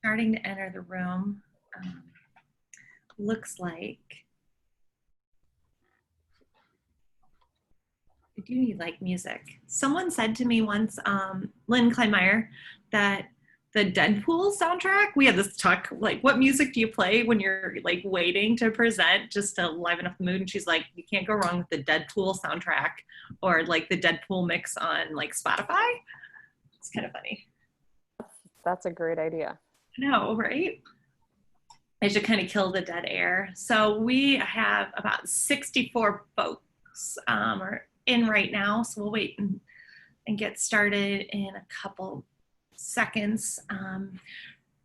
starting to enter the room. Looks like I do need like music. Someone said to me once, Lynn Kleinmeyer, that the Deadpool soundtrack, we had this talk, like, what music do you play when you're like waiting to present just to liven up the mood? And she's like, you can't go wrong with the Deadpool soundtrack or like the Deadpool mix on like Spotify. It's kind of funny. That's a great idea. I know, right? I should kind of kill the dead air. So we have about 64 folks are in right now. So we'll wait and get started in a couple seconds.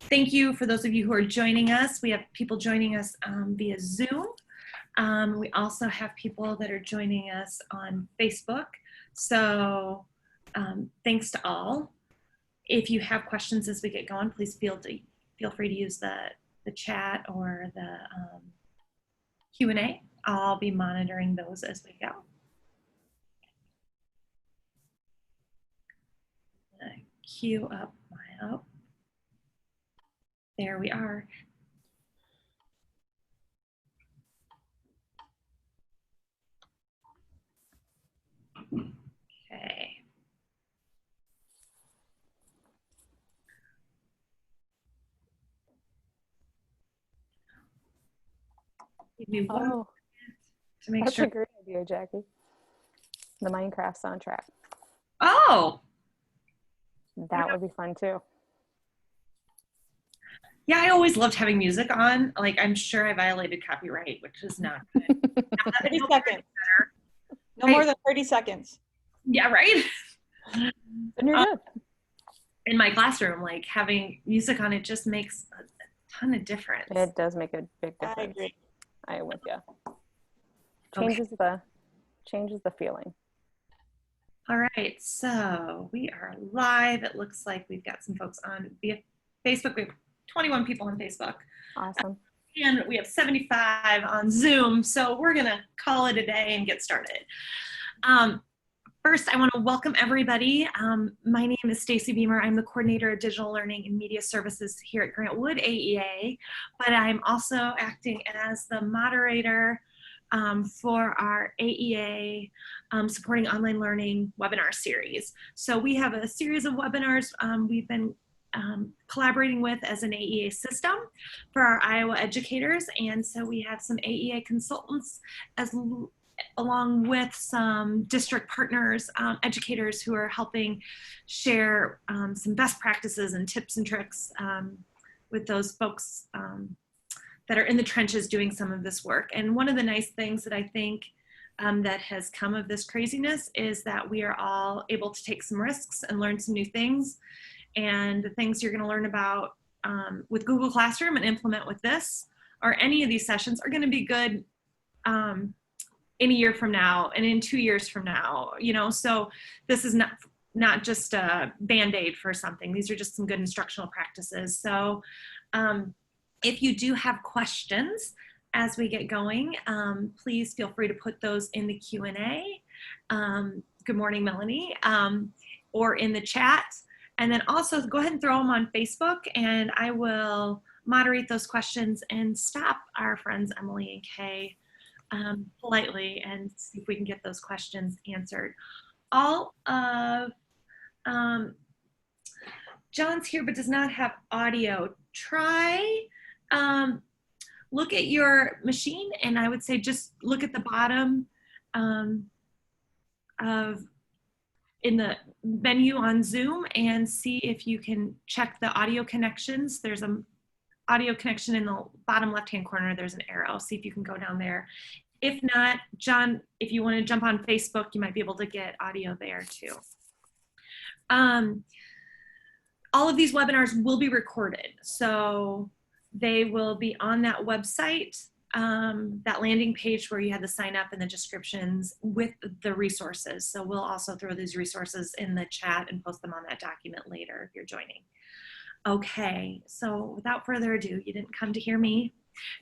Thank you for those of you who are joining us. We have people joining us via Zoom. We also have people that are joining us on Facebook. So thanks to all. If you have questions as we get going, please feel free to use the chat or the Q&A. I'll be monitoring those as we go. Queue up my There we are. Okay. Give me one second to make That's sure. a great idea, Jackie. The Minecraft soundtrack. Oh! That would be fun too. Yeah, I always loved having music on. Like, I'm sure I violated copyright, which is not good. 30 seconds. No more than 30 seconds. Yeah, right? And you're good. In my classroom, like, having music on it just makes a ton of difference. It does make a big difference. I agree. I am with you. Okay. Changes the feeling. All right, so we are live. It looks like we've got some folks on via Facebook. We have 21 people on Facebook. Awesome. And we have 75 on Zoom. So we're gonna call it a day and get started. First, I want to welcome everybody. My name is Stacy Beamer. I'm the coordinator of digital learning and media services here at Grant Wood AEA, but I'm also acting as the moderator for our AEA Supporting Online Learning webinar series. So we have a series of webinars we've been collaborating with as an AEA system for our Iowa educators. And so we have some AEA consultants along with some district partners, educators who are helping share some best practices and tips and tricks with those folks that are in the trenches doing some of this work. And one of the nice things that I think that has come of this craziness is that we are all able to take some risks and learn some new things. And the things you're gonna learn about with Google Classroom and implement with this, or any of these sessions, are gonna be good in a year from now and in 2 years from now, you know. So this is not just a Band-Aid for something. These are just some good instructional practices. So if you do have questions as we get going, please feel free to put those in the Q&A. Good morning, Melanie, or in the chat. And then also go ahead and throw them on Facebook, and I will moderate those questions and stop our friends Emily and Kay politely and see if we can get those questions answered. All of John's here but does not have audio. Try look at your machine, and I would say just look at the bottom in the menu on Zoom and see if you can check the audio connections. There's an audio connection in the bottom left-hand corner. There's an arrow. See if you can go down there. If not, John, if you want to jump on Facebook, you might be able to get audio there too. All of these webinars will be recorded. So they will be on that website, that landing page where you had the sign up and the descriptions with the resources. So we'll also throw these resources in the chat and post them on that document later if you're joining. Okay, so without further ado, you didn't come to hear me.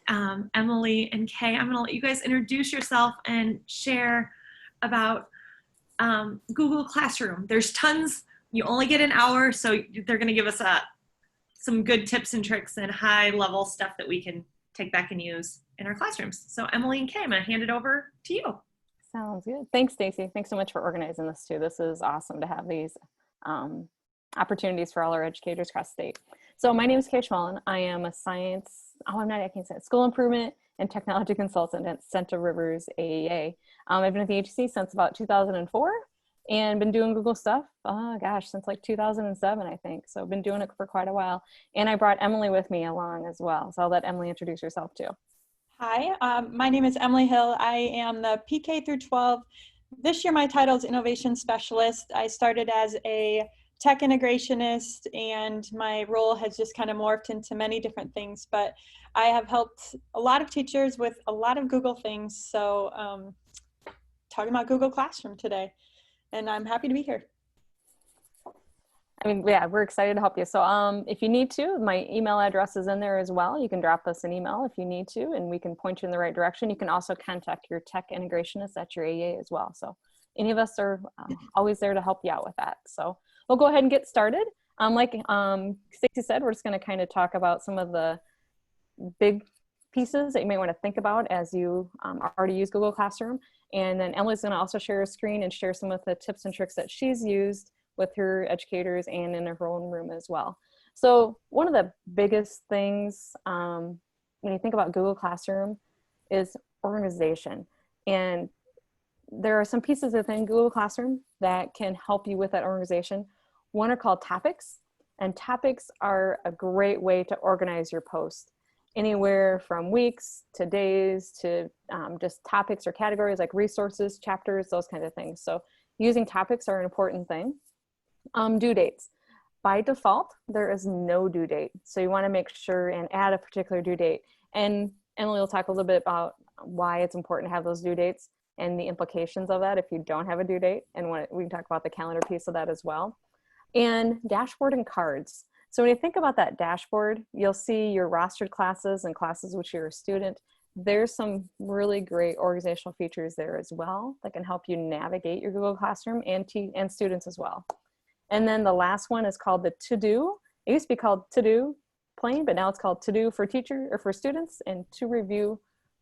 Emily and Kay, I'm gonna let you guys introduce yourself and share about Google Classroom. There's tons, you only get an hour, so they're gonna give us some good tips and tricks and high level stuff that we can take back and use in our classrooms. So Emily and Kay, I'm gonna hand it over to you. Sounds good. Thanks, Stacy. Thanks so much for organizing this too. This is awesome to have these opportunities for all our educators across the state. So my name is Kay Schmollen. I am a I can't say it, school improvement and technology consultant at Santa Rivers AEA. I've been at the agency since about 2004 and been doing Google stuff, since like 2007, I think. So I've been doing it for quite a while. And I brought Emily with me along as well. So I'll let Emily introduce herself too. Hi, my name is Emily Hill. I am the PK through 12. This year my title is Innovation Specialist. I started as a tech integrationist and my role has just kind of morphed into many different things, but I have helped a lot of teachers with a lot of Google things. So talking about Google Classroom today, and I'm happy to be here. I mean, yeah, we're excited to help you. So if you need to, my email address is in there as well. You can drop us an email if you need to, and we can point you in the right direction. You can also contact your tech integrationist at your AEA as well. So any of us are always there to help you out with that. So we'll go ahead and get started. Like Stacey said, we're just going to kind of talk about some of the big pieces that you may want to think about as you already use Google Classroom. And then Emily's going to also share a screen and share some of the tips and tricks that she's used with her educators and in her own room as well. So one of the biggest things when you think about Google Classroom is organization. And there are some pieces within Google Classroom that can help you with that organization. One are called topics, and topics are a great way to organize your post. Anywhere from weeks to days to just topics or categories like resources, chapters, those kinds of things. So using topics are an important thing. Due dates. By default, there is no due date. So you want to make sure and add a particular due date. And Emily will talk a little bit about why it's important to have those due dates and the implications of that if you don't have a due date. And we can talk about the calendar piece of that as well. And dashboard and cards. So when you think about that dashboard, you'll see your rostered classes and classes which you're a student. There's some really great organizational features there as well that can help you navigate your Google Classroom and students as well. And then the last one is called the to-do. It used to be called to-do plain, but now it's called to-do for teacher or for students and to review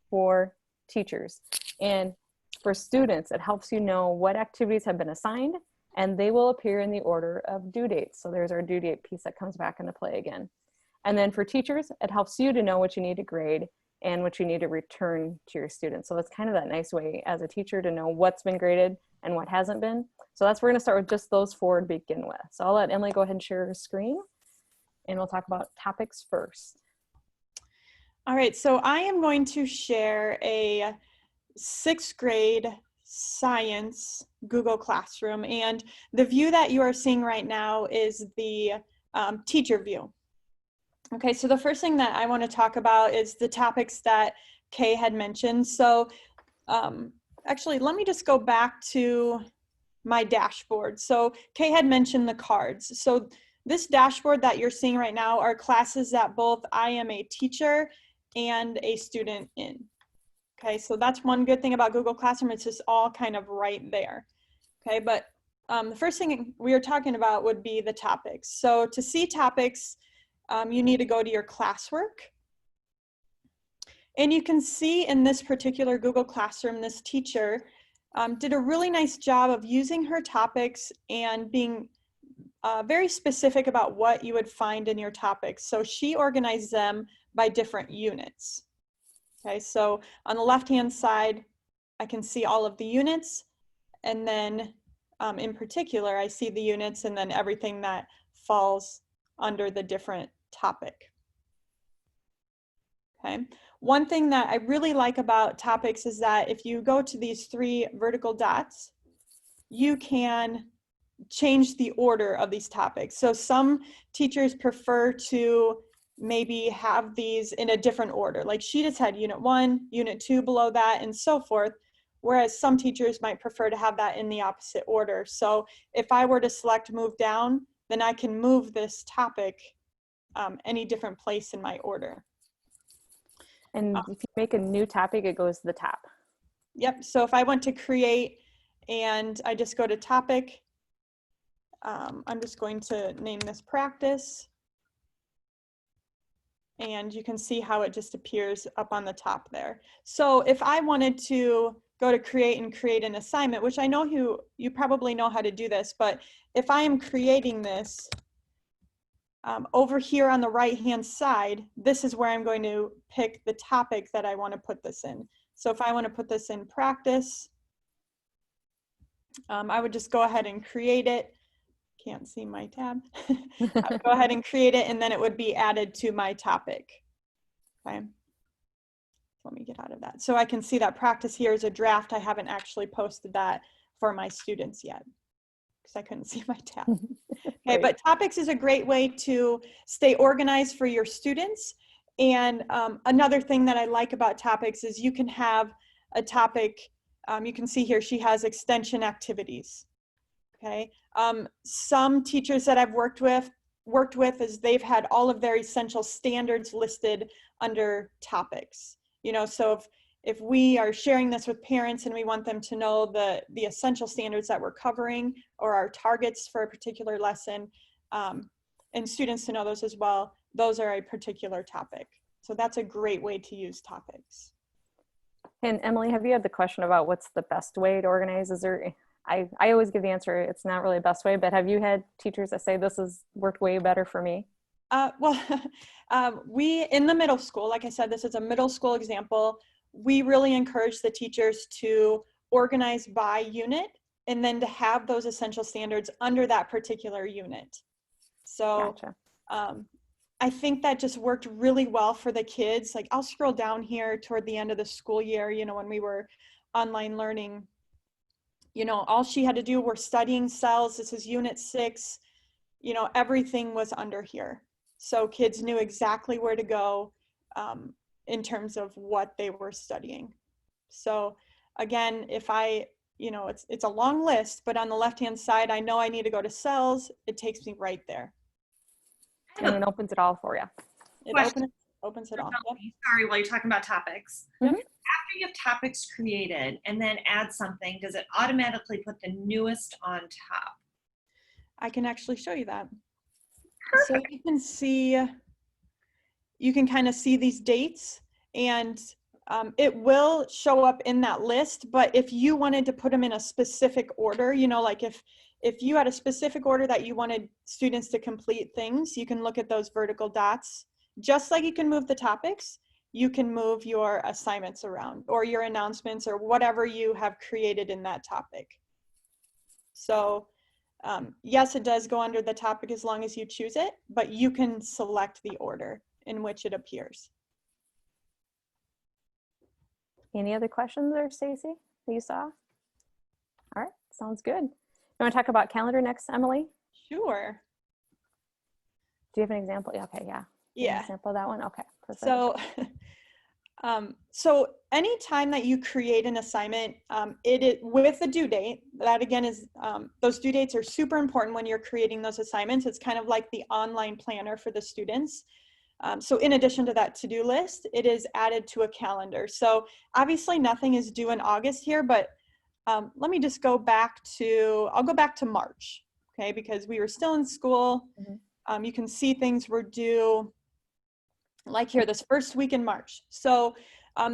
for teachers. And for students, it helps you know what activities have been assigned and they will appear in the order of due dates. So there's our due date piece that comes back into play again. And then for teachers, it helps you to know what you need to grade and what you need to return to your students. So that's kind of that nice way as a teacher to know what's been graded and what hasn't been. So we're gonna start with just those four to begin with. So I'll let Emily go ahead and share her screen and we'll talk about topics first. All right, so I am going to share a 6th grade science Google Classroom, and the view that you are seeing right now is the teacher view. Okay, so the first thing that I want to talk about is the topics that Kay had mentioned. So actually, let me just go back to my dashboard. So Kay had mentioned the cards. So this dashboard that you're seeing right now are classes that both I am a teacher and a student in. Okay, so that's one good thing about Google Classroom. It's just all kind of right there. Okay, but the first thing we are talking about would be the topics. So to see topics, you need to go to your Classwork. And you can see in this particular Google Classroom, this teacher did a really nice job of using her topics and being very specific about what you would find in your topics. So she organized them by different units. Okay, so on the left-hand side, I can see all of the units, and then in particular, I see the units and then everything that falls under the different topic. Okay, one thing that I really like about topics is that if you go to these 3 vertical dots, you can change the order of these topics. So some teachers prefer to maybe have these in a different order. Like she just had unit 1, unit 2 below that, and so forth. Whereas some teachers might prefer to have that in the opposite order. So if I were to select move down, then I can move this topic any different place in my order. And if you make a new topic, it goes to the top. Yep, so if I went to create and I just go to topic, I'm just going to name this practice. and you can see how it just appears up on the top there. So if I wanted to go to create and create an assignment, which I know you probably know how to do this, but if I am creating this, over here on the right-hand side, this is where I'm going to pick the topic that I want to put this in. So if I want to put this in practice, I would just go ahead and create it. Can't see my tab. I would go ahead and create it, and then it would be added to my topic. Okay. Let me get out of that. So I can see that practice here is a draft. I haven't actually posted that for my students yet because I couldn't see my tab. Okay, but topics is a great way to stay organized for your students. And another thing that I like about topics is you can have a topic. You can see here she has extension activities. Okay, some teachers that I've worked with is they've had all of their essential standards listed under topics. You know, so if we are sharing this with parents and we want them to know the essential standards that we're covering or our targets for a particular lesson, and students to know those as well, those are a particular topic. So that's a great way to use topics. And Emily, have you had the question about what's the best way to organize? Is there, I always give the answer, it's not really the best way, but have you had teachers that say this has worked way better for me? We, in the middle school, like I said, this is a middle school example. We really encourage the teachers to organize by unit and then to have those essential standards under that particular unit. So Gotcha. I think that just worked really well for the kids. Like I'll scroll down here toward the end of the school year, you know, when we were online learning, you know, all she had to do were studying cells. This is unit 6, you know, everything was under here. So kids knew exactly where to go in terms of what they were studying. So again, if I, you know, it's a long list, but on the left-hand side, I know I need to go to cells. It takes me right there. And it opens it all for you. It opens it all. Yep. Sorry, while you're talking about topics. Mm-hmm. After you have topics created and then add something, does it automatically put the newest on top? I can actually show you that. Perfect. So you can see, you can kind of see these dates, and it will show up in that list, but if you wanted to put them in a specific order, you know, like if you had a specific order that you wanted students to complete things, you can look at those vertical dots. Just like you can move the topics, you can move your assignments around or your announcements or whatever you have created in that topic. So yes, it does go under the topic as long as you choose it, but you can select the order in which it appears. Any other questions there, Stacy, that you saw? All right, sounds good. You want to talk about calendar next, Emily? Sure. Do you have an example? Okay, yeah. Yeah. An example of that one? Okay, perfect. So, so anytime that you create an assignment, with a due date, that again is, those due dates are super important when you're creating those assignments. It's kind of like the online planner for the students. So in addition to that to-do list, it is added to a calendar. So obviously nothing is due in August here, but let me just go back to, I'll go back to March, okay, because we were still in school. Mm-hmm. You can see things were due like here, this first week in March. So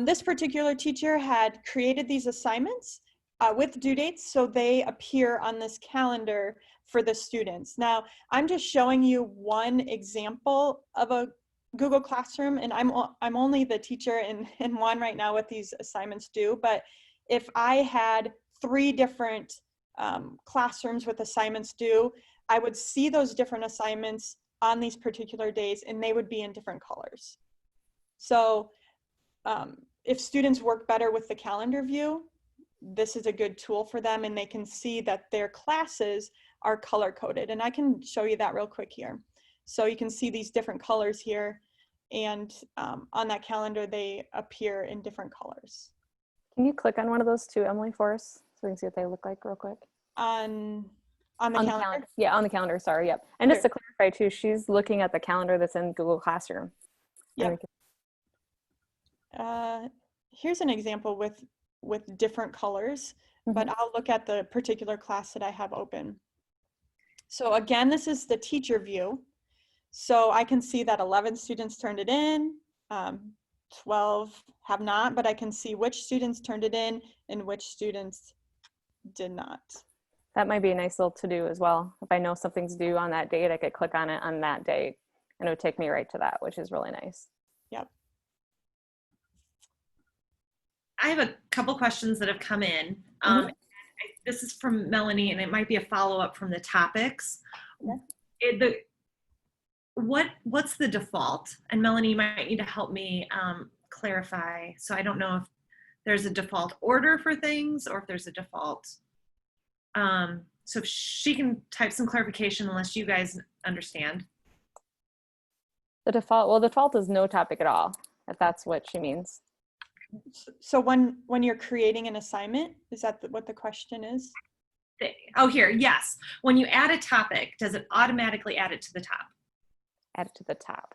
this particular teacher had created these assignments with due dates, so they appear on this calendar for the students. Now, I'm just showing you one example of a Google Classroom, and I'm only the teacher in one right now with these assignments due, but if I had 3 different classrooms with assignments due, I would see those different assignments on these particular days, and they would be in different colors. So if students work better with the calendar view, this is a good tool for them, and they can see that their classes are color coded. And I can show you that real quick here. So you can see these different colors here, and on that calendar, they appear in different colors. Can you click on one of those too, Emily, for us, so we can see what they look like real quick? On the calendar? Yeah, on the calendar, sorry, yep. And Sure. just to clarify too, she's looking at the calendar that's in Google Classroom. Yep. Here's an example with different colors, but I'll look at the particular class that I have open. So again, this is the teacher view. So I can see that 11 students turned it in, 12 have not, but I can see which students turned it in and which students did not. That might be a nice little to-do as well. If I know something's due on that date, I could click on it on that date and it would take me right to that, which is really nice. Yep. I have a couple questions that have come in. This is from Melanie, and it might be a follow-up from the topics. Okay. What's the default? And Melanie, you might need to help me clarify. So I don't know if there's a default order for things or if there's a default. So if she can type some clarification, unless you guys understand. The default is no topic at all, if that's what she means. So when you're creating an assignment, is that what the question is? Oh, here, yes. When you add a topic, does it automatically add it to the top? Add it to the top.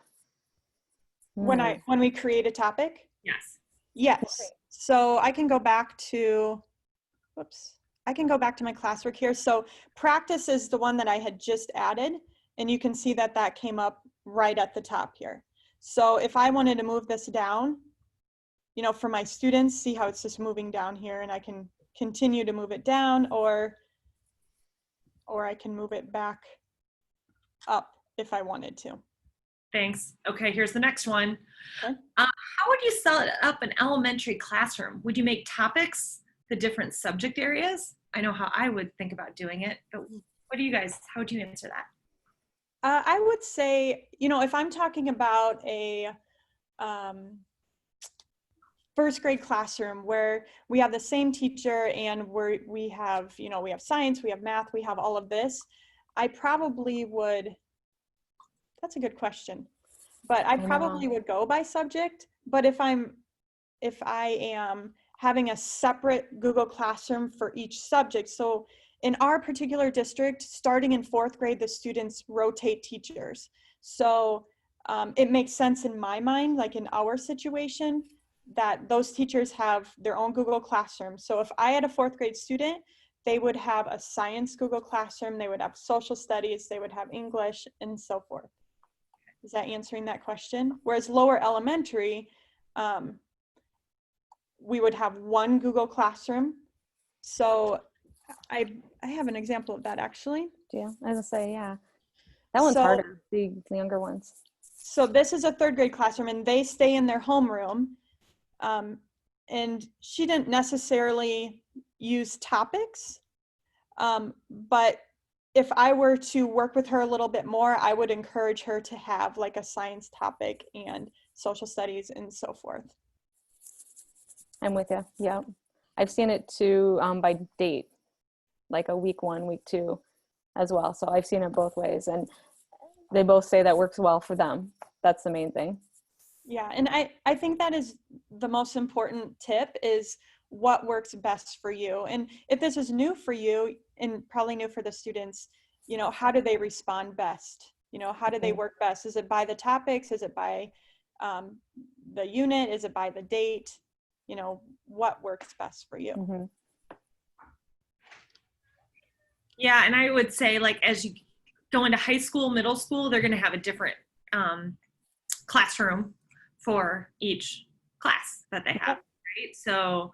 When we create a topic? Yes. Yes. Okay. So I can go back to, I can go back to my classwork here. So practice is the one that I had just added, and you can see that that came up right at the top here. So if I wanted to move this down, you know, for my students, see how it's just moving down here, and I can continue to move it down, or I can move it back up if I wanted to. Thanks. Okay, here's the next one. Okay. How would you set up an elementary classroom? Would you make topics the different subject areas? I know how I would think about doing it, but what do you guys, how would you answer that? I would say, you know, if I'm talking about a first grade classroom where we have the same teacher and we have, you know, we have science, we have math, we have all of this, I probably would, that's a good question, but I probably would go by subject. But if I am having a separate Google Classroom for each subject, so in our particular district, starting in 4th grade, the students rotate teachers. So it makes sense in my mind, like in our situation, that those teachers have their own Google Classroom. So if I had a 4th grade student, they would have a science Google Classroom, they would have social studies, they would have English, and so forth. Is that answering that question? Whereas lower elementary, we would have one Google Classroom. So I have an example of that actually. Yeah, I was gonna say, yeah. That one's harder, the younger ones. So this is a 3rd grade classroom and they stay in their homeroom. And she didn't necessarily use topics, but if I were to work with her a little bit more, I would encourage her to have like a science topic and social studies and so forth. I'm with you. Yeah. I've seen it too by date, like a week 1, week 2 as well. So I've seen it both ways and they both say that works well for them. That's the main thing. Yeah. And I think that is the most important tip, is what works best for you. And if this is new for you and probably new for the students, you know, how do they respond best? You know, how do they work best? Is it by the topics? Is it by the unit? Is it by the date? You know, what works best for you? Mm-hmm. Yeah, and I would say, like, as you go into high school, middle school, they're going to have a different classroom for each class that they have. Right? So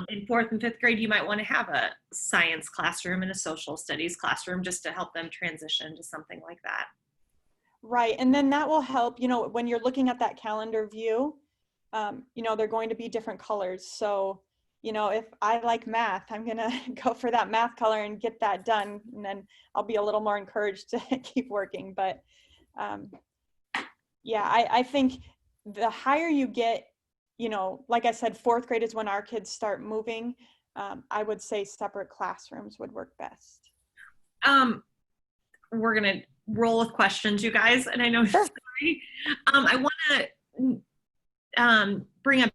in 4th and 5th grade, you might want to have a science classroom and a social studies classroom just to help them transition to something like that. Right. And then that will help, you know, when you're looking at that calendar view, you know, they're going to be different colors. So, you know, if I like math, I'm going to go for that math color and get that done. And then I'll be a little more encouraged to keep working. But yeah, I think the higher you get, you know, like I said, 4th grade is when our kids start moving. I would say separate classrooms would work best. We're going to roll with questions, you guys. And I know, sorry. I want to bring up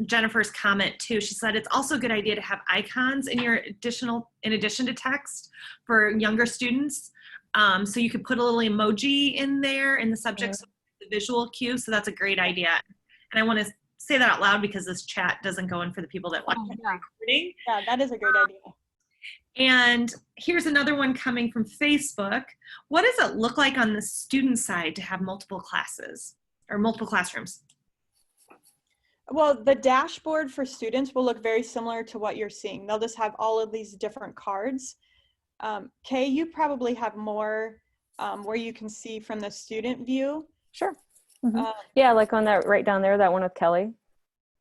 Jennifer's comment too. She said, it's also a good idea to have icons in your in addition to text for younger students. So you could put a little emoji in there in the subject, so the visual cue. So that's a great idea. And I want to say that out loud because this chat doesn't go in for the people that watch the recording. Yeah, that is a great idea. And here's another one coming from Facebook. What does it look like on the student side to have multiple classes or multiple classrooms? Well, the dashboard for students will look very similar to what you're seeing. They'll just have all of these different cards. Kay, you probably have more where you can see from the student view. Sure. Yeah, like on that right down there, that one with Kelly.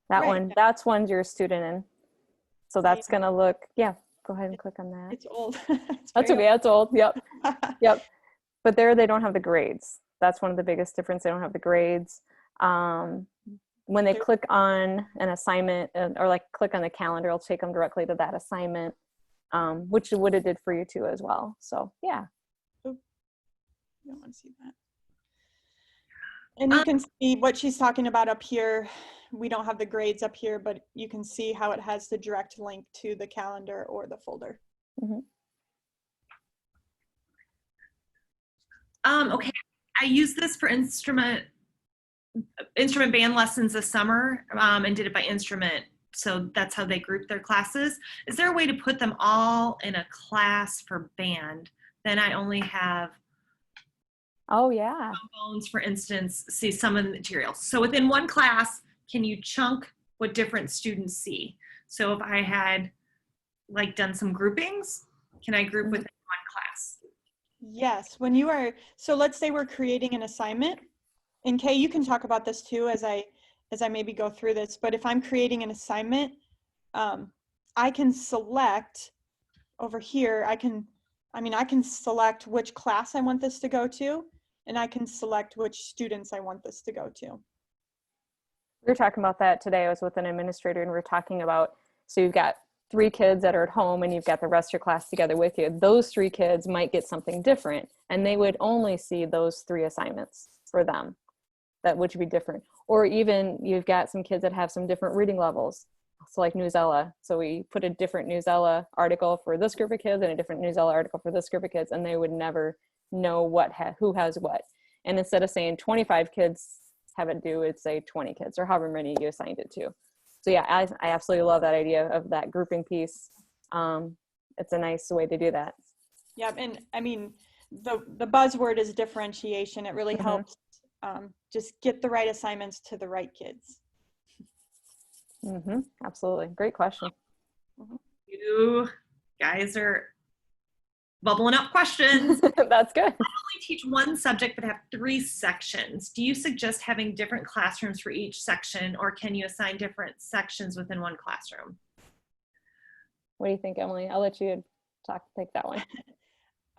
That Right. one, that's one you're a student in. So that's going to look, yeah, go ahead and click on that. It's old. That's okay, that's old. Yep. Yep. But there they don't have the grades. That's one of the biggest difference. They don't have the grades. When they click on an assignment or like click on the calendar, it'll take them directly to that assignment, which would have did for you too as well. So yeah. You don't want to see that. And you can see what she's talking about up here. We don't have the grades up here, but you can see how it has the direct link to the calendar or the folder. Okay, I used this for instrument band lessons this summer and did it by instrument. So that's how they group their classes. Is there a way to put them all in a class for band? Then I only have trombones, for instance, see some of the materials. So within one class, can you chunk what different students see? So if I had like done some groupings, can I group within one class? Yes, when you are, so let's say we're creating an assignment, and Kay, you can talk about this too as I maybe go through this, but if I'm creating an assignment, I can select over here, I can select which class I want this to go to, and I can select which students I want this to go to. We were talking about that today. I was with an administrator and we were talking about, so you've got 3 kids that are at home and you've got the rest of your class together with you. Those 3 kids might get something different and they would only see those 3 assignments for them, that would be different. Or even you've got some kids that have some different reading levels. So like Newsella. So we put a different Newsella article for this group of kids and a different Newsella article for this group of kids, and they would never know who has what. And instead of saying 25 kids have it due, it'd say 20 kids or however many you assigned it to. So yeah, I absolutely love that idea of that grouping piece. It's a nice way to do that. Yeah, and I mean, the buzzword is differentiation. It really helps just get the right assignments to the right kids. Absolutely. Great question. You guys are bubbling up questions. That's good. I only teach one subject but have 3 sections. Do you suggest having different classrooms for each section, or can you assign different sections within one classroom? What do you think, Emily? I'll let you take that one.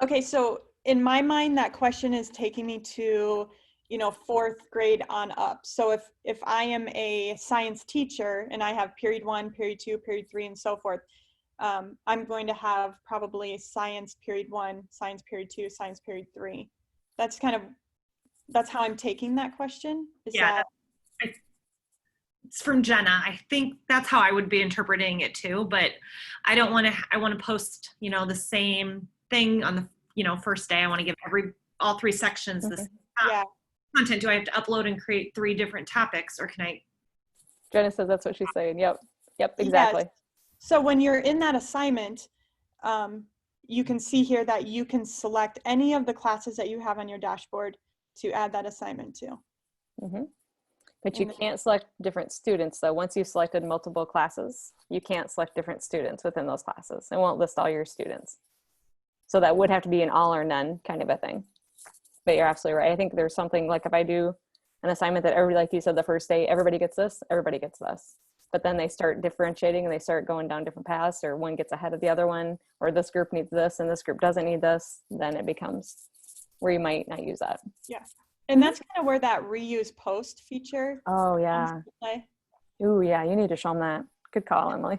Okay, so in my mind, that question is taking me to, 4th grade on up. So if I am a science teacher and I have period 1, period 2, period 3, and so forth, I'm going to have probably science period 1, science period 2, science period 3. That's how I'm taking that question. It's from Jenna. I think that's how I would be interpreting it too, but I want to post, the same thing on the, first day. I want to give all 3 sections the same content. Do I have to upload and create 3 different topics, or can I? Jenna says that's what she's saying. Yep, exactly. Yes. So when you're in that assignment, you can see here that you can select any of the classes that you have on your dashboard to add that assignment to. But you can't select different students. So once you've selected multiple classes, you can't select different students within those classes. It won't list all your students. So that would have to be an all or none kind of a thing. But you're absolutely right. I think there's something like if I do an assignment that everybody, like you said, the first day, everybody gets this, everybody gets this. But then they start differentiating and they start going down different paths, or one gets ahead of the other one, or this group needs this and this group doesn't need this, then it becomes where you might not use that. Yeah. And that's kind of where that reuse post feature comes into play. Ooh, yeah, you need to show them that. Good call, Emily.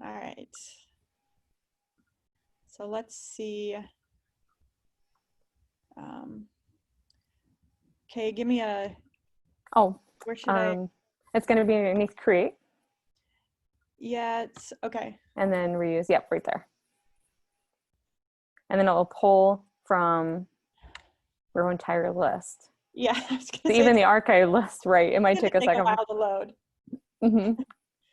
All right. So let's see. Okay, give me a. Where should I? It's going to be underneath create. Yeah, it's okay. And then reuse. Yep, right there. And then it'll pull from your entire list. Yeah, I was gonna so even the archive list, right? It might take a second. A while to load.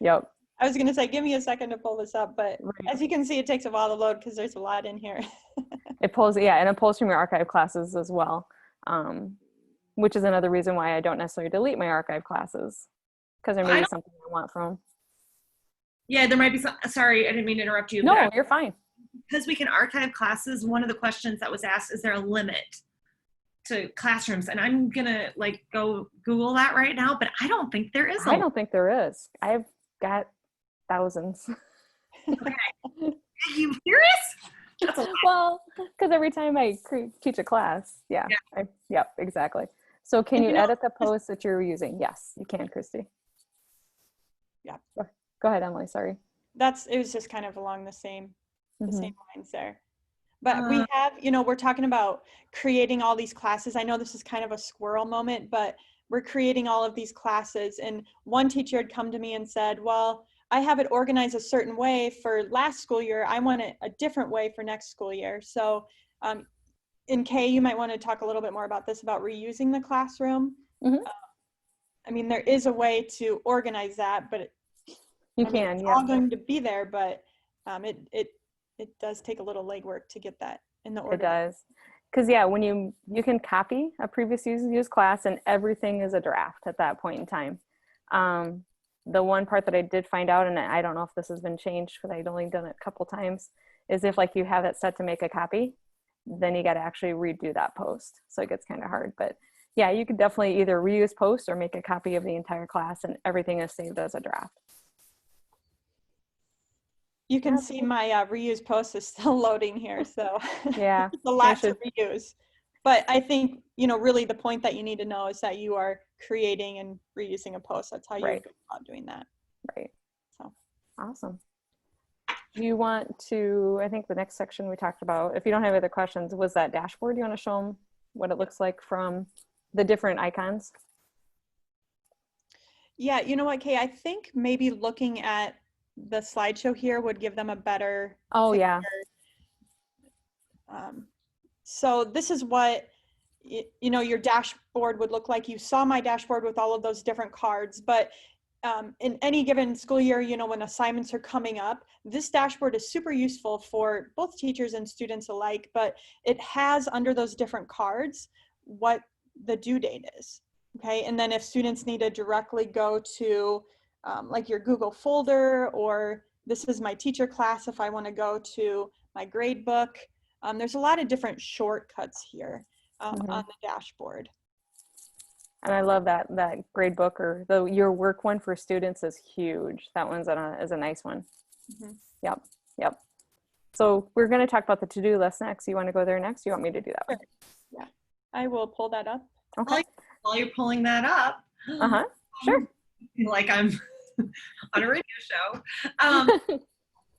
Yep. I was going to say, give me a second to pull this up, but Right. as you can see, it takes a while to load because there's a lot in here. It pulls, yeah, and it pulls from your archive classes as well, which is another reason why I don't necessarily delete my archive classes, because there may be something I want from. Yeah, there might be some, sorry, I didn't mean to interrupt you. No, you're fine. Because we can archive classes, one of the questions that was asked, is there a limit to classrooms? And I'm gonna like go Google that right now, but I don't think there is. I don't think there is. I've got thousands. Okay. Are you serious? Well, because every time I teach a class, yeah. Yep, exactly. So can you edit the post that you're using? Yes, you can, Christy. Yeah. Go ahead, Emily, sorry. It was just kind of along the same lines there. But we have, we're talking about creating all these classes. I know this is kind of a squirrel moment, but we're creating all of these classes. And one teacher had come to me and said, well, I have it organized a certain way for last school year. I want it a different way for next school year. So in Kay, you might want to talk a little bit more about this, about reusing the classroom. I mean, there is a way to organize that, but it's all going to be there, but it does take a little legwork to get that in the order. It does. Because when you can copy a previous used class and everything is a draft at that point in time. The one part that I did find out, and I don't know if this has been changed because I'd only done it a couple times, is if like you have it set to make a copy, then you got to actually redo that post. So it gets kind of hard, but yeah, you could definitely either reuse post or make a copy of the entire class and everything is saved as a draft. You can see my reuse post is still loading here. So yeah, it's a lot to reuse. But I think, really the point that you need to know is that you are creating and reusing a post. That's how you go about doing that. Right. So awesome. Do you want to, I think the next section we talked about, if you don't have other questions, was that dashboard. You want to show them what it looks like from the different icons? Yeah, you know what, Kay, I think maybe looking at the slideshow here would give them a better picture. Yeah. So this is what your dashboard would look like. You saw my dashboard with all of those different cards, but in any given school year, when assignments are coming up, this dashboard is super useful for both teachers and students alike, but it has under those different cards what the due date is. Okay, and then if students need to directly go to like your Google folder, or this is my teacher class, if I want to go to my grade book, there's a lot of different shortcuts here on the dashboard. And I love that grade book, or your work one for students is huge. That one's is a nice one. Yep. So we're going to talk about the to-do list next. You want to go there next? You want me to do that one? Yeah, I will pull that up. Okay. While you're pulling that up. Sure. Like I'm on a radio show.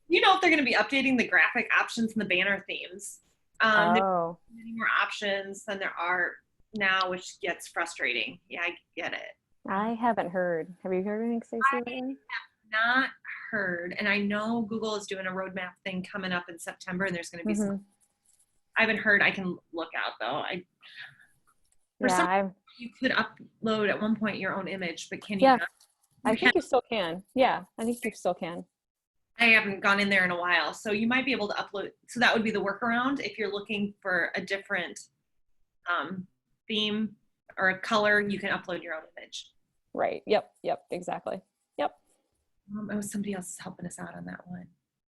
If they're going to be updating the graphic options and the banner themes. There's many more options than there are now, which gets frustrating. Yeah, I get it. I haven't heard. Have you heard anything, Stacey? I have not heard, and I know Google is doing a roadmap thing coming up in September, and there's going to be some. I haven't heard. I can look out though. You could upload at one point your own image, but can you? Yeah, I think you still can. Yeah, I think you still can. I haven't gone in there in a while, so you might be able to upload. So that would be the workaround if you're looking for a different theme or a color. You can upload your own image. Right. Yep. Exactly. Yep. It was somebody else helping us out on that one.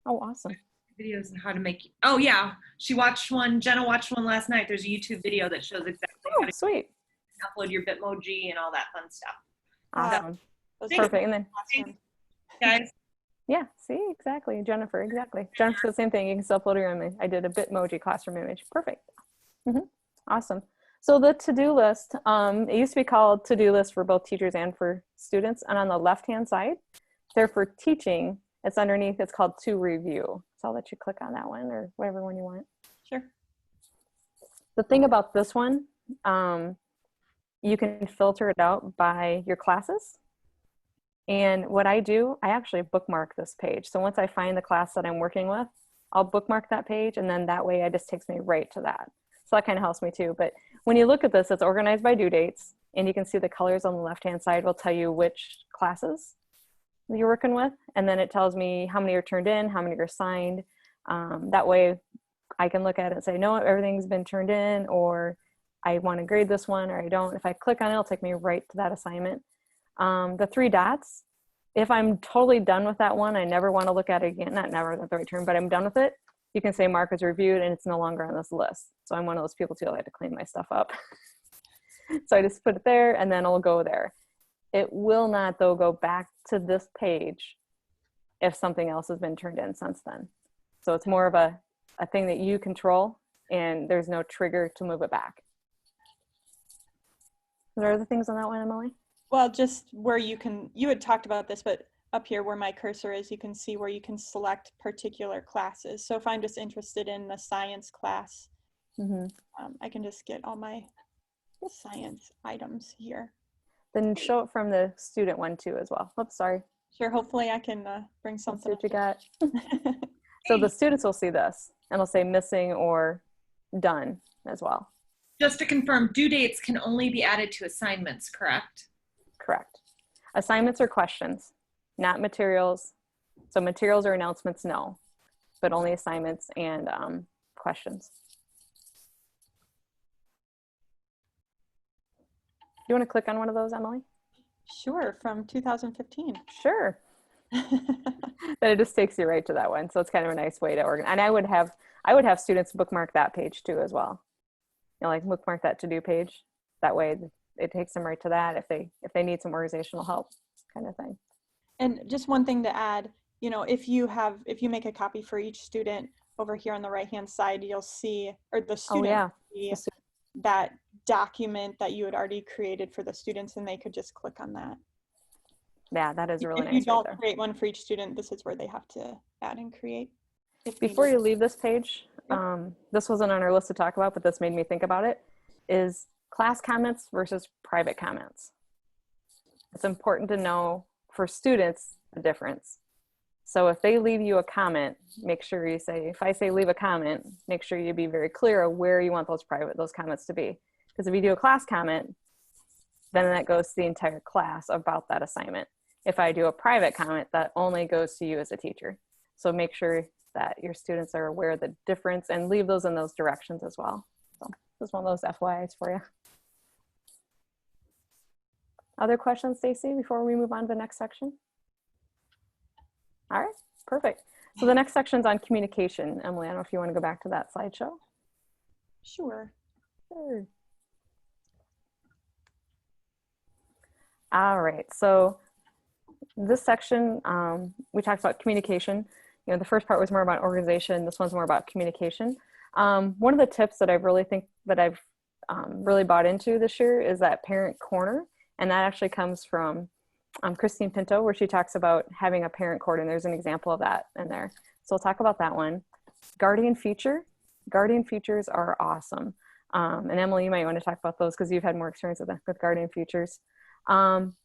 Oh, awesome. Videos on how to make. Oh yeah, Jenna watched one last night. There's a YouTube video that shows exactly how to upload your Bitmoji and all that fun stuff. Awesome. That's perfect. And then guys. Yeah, see, exactly. Jennifer, exactly. Jennifer, the same thing. You can still upload your image. I did a Bitmoji classroom image. Perfect. Awesome. So the to-do list, it used to be called to-do list for both teachers and for students. And on the left-hand side, there for teaching, it's underneath, it's called to review. So I'll let you click on that one or whatever one you want. Sure. The thing about this one, you can filter it out by your classes. And what I do, I actually bookmark this page. So once I find the class that I'm working with, I'll bookmark that page, and then that way it just takes me right to that. So that kind of helps me too. But when you look at this, it's organized by due dates, and you can see the colors on the left-hand side will tell you which classes you're working with, and then it tells me how many are turned in, how many are signed. That way I can look at it and say, no, everything's been turned in, or I want to grade this one, or I don't. If I click on it, it'll take me right to that assignment. The 3 dots, if I'm totally done with that one, I never want to look at it again. Not never, that's the right term, but I'm done with it. You can say mark as reviewed, and it's no longer on this list. So I'm one of those people too, I like to clean my stuff up. So I just put it there, and then it'll go there. It will not, though, go back to this page if something else has been turned in since then. So it's more of a thing that you control, and there's no trigger to move it back. Are there other things on that one, Emily? Well, just where you had talked about this, but up here where my cursor is, you can see where you can select particular classes. So if I'm just interested in the science class, I can just get all my science items here. Then show it from the student one too as well. Oops, sorry. Sure, hopefully I can bring Let's something see what you got. up. So the students will see this, and it'll say missing or done as well. Just to confirm, due dates can only be added to assignments, correct? Correct. Assignments or questions, not materials. So materials or announcements, no, but only assignments and questions. You want to click on one of those, Emily? Sure, from 2015. Sure. Then it just takes you right to that one. So it's kind of a nice way to organize. And I would have students bookmark that page too as well. You know, like bookmark that to-do page. That way it takes them right to that if they need some organizational help, kind of thing. And just one thing to add, you know, if you make a copy for each student, over here on the right-hand side, you'll see, or the student see that document that you had already created for the students, and they could just click on that. Yeah, that is really nice. If you don't create one for each student, this is where they have to add and create. Before you leave this page, this wasn't on our list to talk about, but this made me think about it, is class comments versus private comments. It's important to know for students the difference. So if they leave you a comment, make sure you say, if I say leave a comment, make sure you be very clear of where you want those comments to be. Because if you do a class comment, then that goes to the entire class about that assignment. If I do a private comment, that only goes to you as a teacher. So make sure that your students are aware of the difference and leave those in those directions as well. So just one of those FYIs for you. Other questions, Stacy, before we move on to the next section? All right, perfect. So the next section is on communication. Emily, I don't know if you want to go back to that slideshow. Sure. Sure. All right, so this section, we talked about communication. You know, the first part was more about organization. This one's more about communication. One of the tips that I really think that I've really bought into this year is that parent corner. And that actually comes from Christine Pinto, where she talks about having a parent corner, and there's an example of that in there. So we'll talk about that one. Guardian feature. Guardian features are awesome. And Emily, you might want to talk about those because you've had more experience with guardian features.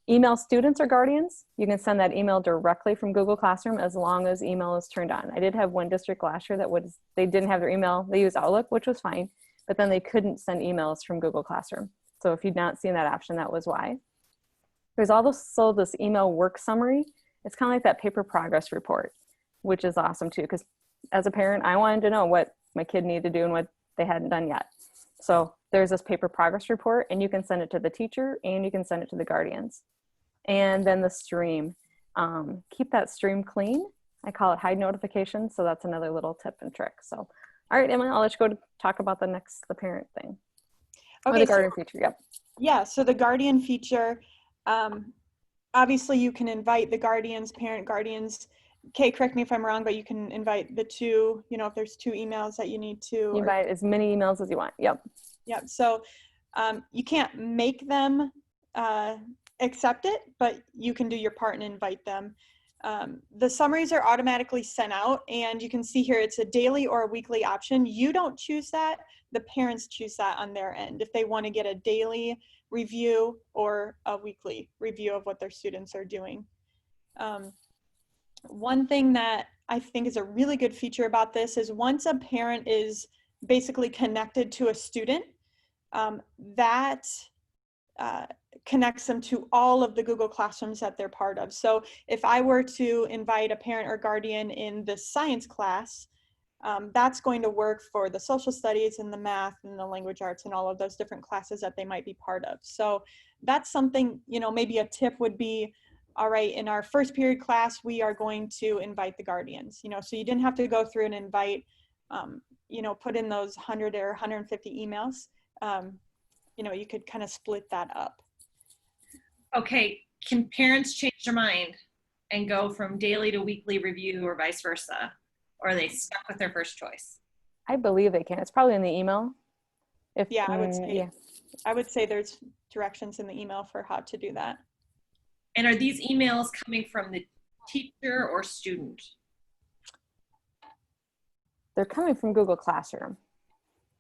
Email students or guardians. You can send that email directly from Google Classroom as long as email is turned on. I did have one district last year that they didn't have their email. They used Outlook, which was fine, but then they couldn't send emails from Google Classroom. So if you'd not seen that option, that was why. There's also this email work summary. It's kind of like that paper progress report, which is awesome too, because as a parent, I wanted to know what my kid needed to do and what they hadn't done yet. So there's this paper progress report, and you can send it to the teacher and you can send it to the guardians. And then the stream. Keep that stream clean. I call it hide notifications. So that's another little tip and trick. So, all right, Emily, I'll let you go to talk about the parent thing. Okay, or the guardian feature, yep. Yeah, so the guardian feature, obviously you can invite the guardians, parent guardians. Kay, correct me if I'm wrong, but you can invite the two, you know, if there's 2 emails that you need to. You invite as many emails as you want, yep. Yep, so you can't make them accept it, but you can do your part and invite them. The summaries are automatically sent out, and you can see here it's a daily or a weekly option. You don't choose that, the parents choose that on their end if they want to get a daily review or a weekly review of what their students are doing. One thing that I think is a really good feature about this is once a parent is basically connected to a student, that connects them to all of the Google Classrooms that they're part of. So if I were to invite a parent or guardian in the science class, that's going to work for the social studies and the math and the language arts and all of those different classes that they might be part of. So that's something, you know, maybe a tip would be, all right, in our first period class, we are going to invite the guardians, you know, so you didn't have to go through and invite, you know, put in those 100 or 150 emails. You know, you could kind of split that up. Okay, can parents change their mind and go from daily to weekly review or vice versa? Or are they stuck with their first choice? I believe they can. It's probably in the email. Yeah, I would say, yeah. I would say there's directions in the email for how to do that. And are these emails coming from the teacher or student? They're coming from Google Classroom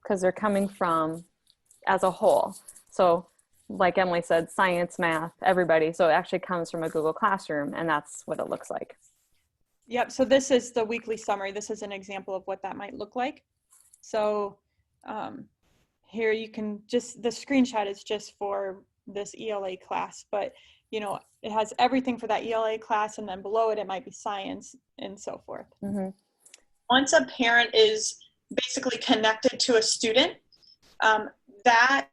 because they're coming from as a whole. So like Emily said, science, math, everybody. So it actually comes from a Google Classroom, and that's what it looks like. Yep, so this is the weekly summary. This is an example of what that might look like. So here you can just, the screenshot is just for this ELA class, but you know, it has everything for that ELA class, and then below it, it might be science and so forth. Mm-hmm. Once a parent is basically connected to a student, that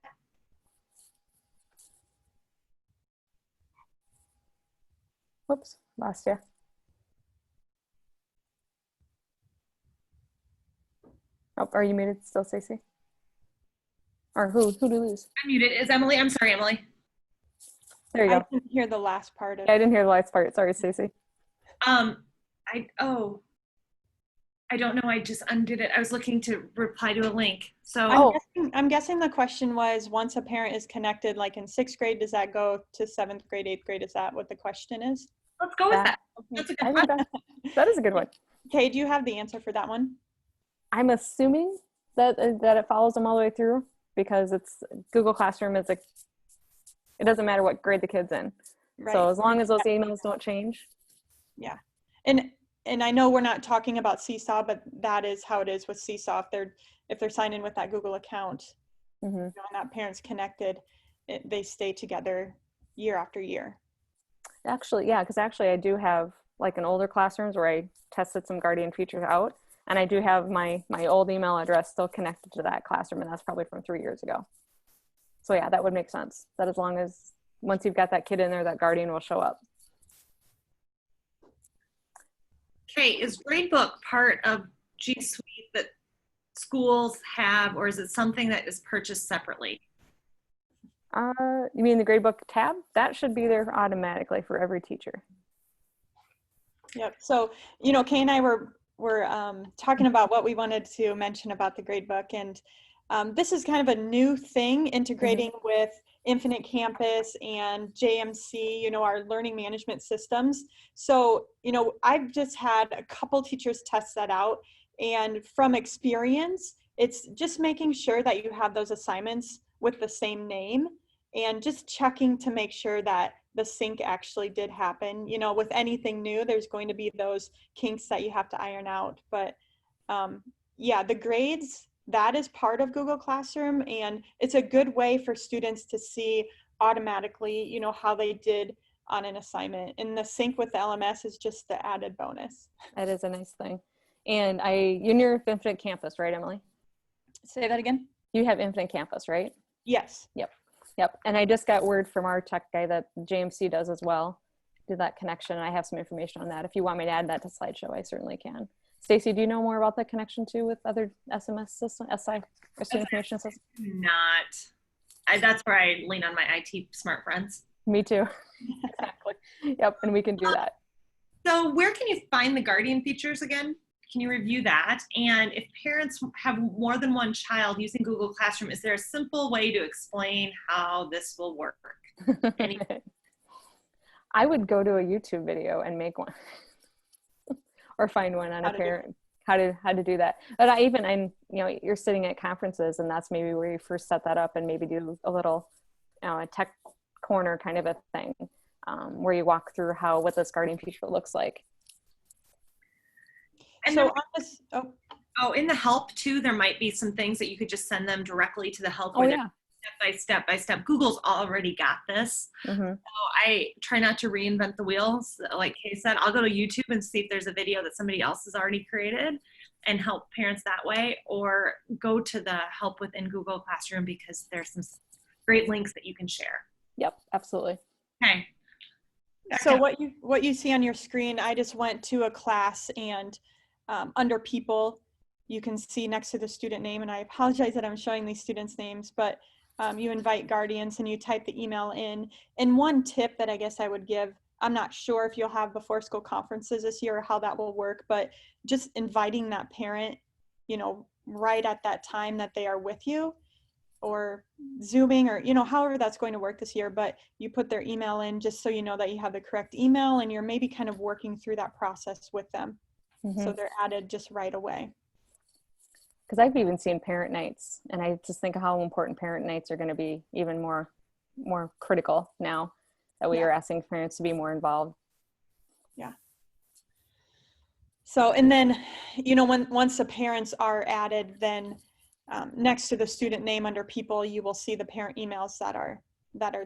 Whoops, lost you. Oh, are you muted still, Stacey? Or who do we lose? I'm muted. Is Emily? I'm sorry, Emily. There you go. I didn't hear the last part of Yeah, I didn't hear the last part. Sorry, Stacey. I don't know. I just undid it. I was looking to reply to a link. So I'm guessing the question was, once a parent is connected, like in 6th grade, does that go to 7th grade, 8th grade? Is that what the question is? let's go with that. That's a good one. That is a good one. Okay, do you have the answer for that one? I'm assuming that it follows them all the way through, because it's Google Classroom is it doesn't matter what grade the kid's in. Right. So as long as those emails don't change. Yeah. And I know we're not talking about Seesaw, but that is how it is with Seesaw. If they're signed in with that Google account, Mm-hmm. you know, and that parent's connected, they stay together year after year. Actually, yeah, because actually I do have like an older classrooms where I tested some Guardian features out, and I do have my old email address still connected to that classroom, and that's probably from 3 years ago. So yeah, that would make sense. That as long as once you've got that kid in there, that Guardian will show up. Okay, is Gradebook part of G Suite that schools have, or is it something that is purchased separately? You mean the Gradebook tab? That should be there automatically for every teacher. Yep. So, you know, Kay and I were talking about what we wanted to mention about the Gradebook, and this is kind of a new thing, integrating with Infinite Campus and JMC, you know, our learning management systems. So, you know, I've just had a couple teachers test that out, and from experience, it's just making sure that you have those assignments with the same name, and just checking to make sure that the sync actually did happen. You know, with anything new, there's going to be those kinks that you have to iron out. But yeah, the grades, that is part of Google Classroom, and it's a good way for students to see automatically, you know, how they did on an assignment. And the sync with the LMS is just the added bonus. That is a nice thing. And you're near Infinite Campus, right, Emily? Say that again? You have Infinite Campus, right? Yes. Yep. And I just got word from our tech guy that JMC does as well. Do that connection. I have some information on that. If you want me to add that to slideshow, I certainly can. Stacey, do you know more about the connection too with other SMS system, SI, or student information system? That's where I lean on my IT smart friends. Me too. Exactly. Yep. And we can do that. So where can you find the Guardian features again? Can you review that? And if parents have more than one child using Google Classroom, is there a simple way to explain how this will work? I would go to a YouTube video and make one or find one on a parent, how to do that. But I'm, you know, you're sitting at conferences, and that's maybe where you first set that up, and maybe do a little, you know, a tech corner kind of a thing, where you walk through what this Guardian feature looks like. And so then, on this, in the help too, there might be some things that you could just send them directly to the help. Oh yeah. step by step. Google's already got this. Mm-hmm. So I try not to reinvent the wheels. Like Kay said, I'll go to YouTube and see if there's a video that somebody else has already created and help parents that way, or go to the help within Google Classroom because there's some great links that you can share. Yep, absolutely. Okay. So what you see on your screen, I just went to a class, and under people, you can see next to the student name, and I apologize that I'm showing these students' names, but you invite guardians and you type the email in. And one tip that I guess I would give, I'm not sure if you'll have before school conferences this year or how that will work, but just inviting that parent, you know, right at that time that they are with you, or Zooming, or, you know, however that's going to work this year, but you put their email in just so you know that you have the correct email, and you're maybe kind of working through that process with them. Mm-hmm. So they're added just right away. Because I've even seen parent nights, and I just think how important parent nights are going to be even more critical now that we are asking parents to be more involved. Yeah. So, and then, you know, once the parents are added, then next to the student name under people, you will see the parent emails that are